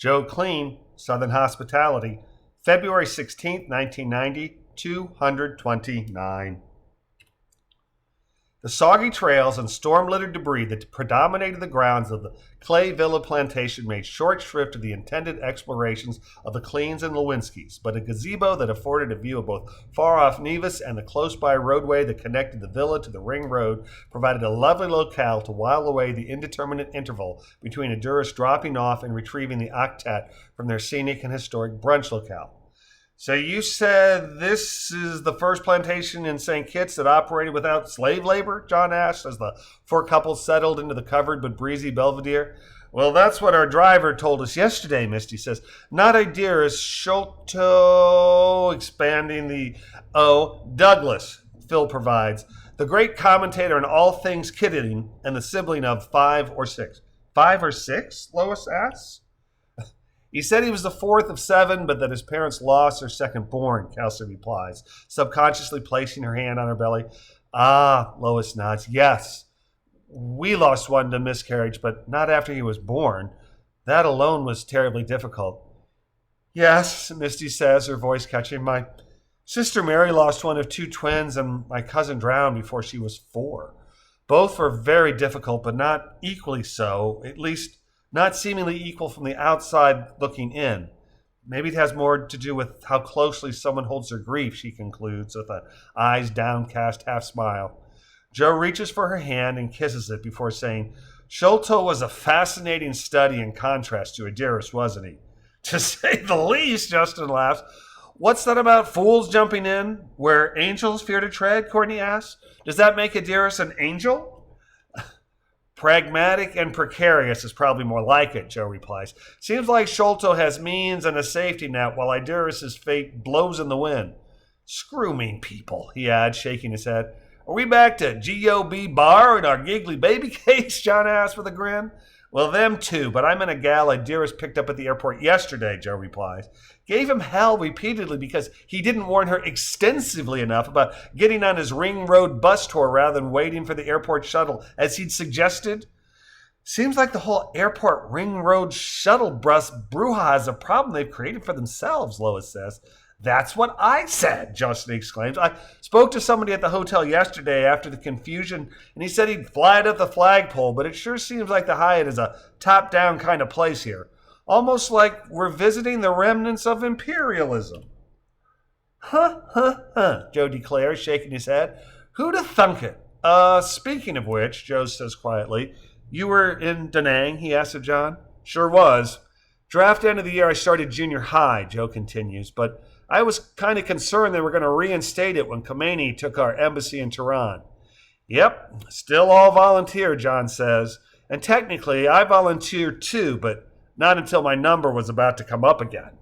Joe Kleen, Southern Hospitality, February 16th, 1990, 229. The soggy trails and storm-littered debris that predominated the grounds of the Clay Villa plantation made short shrift of the intended explorations of the Kleens and Lewinsky's, but a gazebo that afforded a view of both far-off Nevis and the close-by roadway that connected the villa to the ring road provided a lovely locale to while away the indeterminate interval between a Duras dropping off and retrieving the octet from their scenic and historic brunch locale. So you said this is the first plantation in St. Kitts that operated without slave labor? John asked as the four couples settled into the covered but breezy Belvedere. Well, that's what our driver told us yesterday, Misty says. Not idea is Sholto, expanding the O. Douglas, Phil provides. The great commentator on all things kidding and the sibling of 5 or 6. 5 or 6? Lois asks. He said he was the fourth of 7, but that his parents lost their second born, Kelsey replies, subconsciously placing her hand on her belly. Ah, Lois nods. Yes, we lost one to miscarriage, but not after he was born. That alone was terribly difficult. Yes, Misty says, her voice catching. My sister Mary lost one of 2 twins, and my cousin drowned before she was 4. Both were very difficult, but not equally so, at least not seemingly equal from the outside looking in. Maybe it has more to do with how closely someone holds their grief, she concludes with an eyes downcast half smile. Joe reaches for her hand and kisses it before saying, Sholto was a fascinating study in contrast to Adiris, wasn't he? To say the least, Justin laughs. What's that about fools jumping in where angels fear to tread, Courtney asks. Does that make Adiris an angel? Pragmatic and precarious is probably more like it, Joe replies. Seems like Sholto has means and a safety net while Idaris's fate blows in the wind. Screw mean people, he adds, shaking his head. Are we back to G.O.B. Bar in our giggly baby case? John asked with a grin. Well, them too, but I met a gal Idaris picked up at the airport yesterday, Joe replies. Gave him hell repeatedly because he didn't warn her extensively enough about getting on his Ring Road bus tour rather than waiting for the airport shuttle, as he'd suggested. Seems like the whole airport Ring Road shuttle bus brouhaha is a problem they've created for themselves, Lois says. That's what I said, Justin exclaims. I spoke to somebody at the hotel yesterday after the confusion, and he said he'd fly it up the flagpole, but it sure seems like the Hyatt is a top-down kind of place here. Almost like we're visiting the remnants of imperialism. Joe declares, shaking his head. Who'd have thunk it? Speaking of which, Joe says quietly, you were in Da Nang, he asked of John. Sure was. Draft end of the year I started junior high, Joe continues, but I was kind of concerned they were going to reinstate it when Khomeini took our embassy in Tehran. Yep, still all volunteer, John says. And technically, I volunteered too, but not until my number was about to come up again.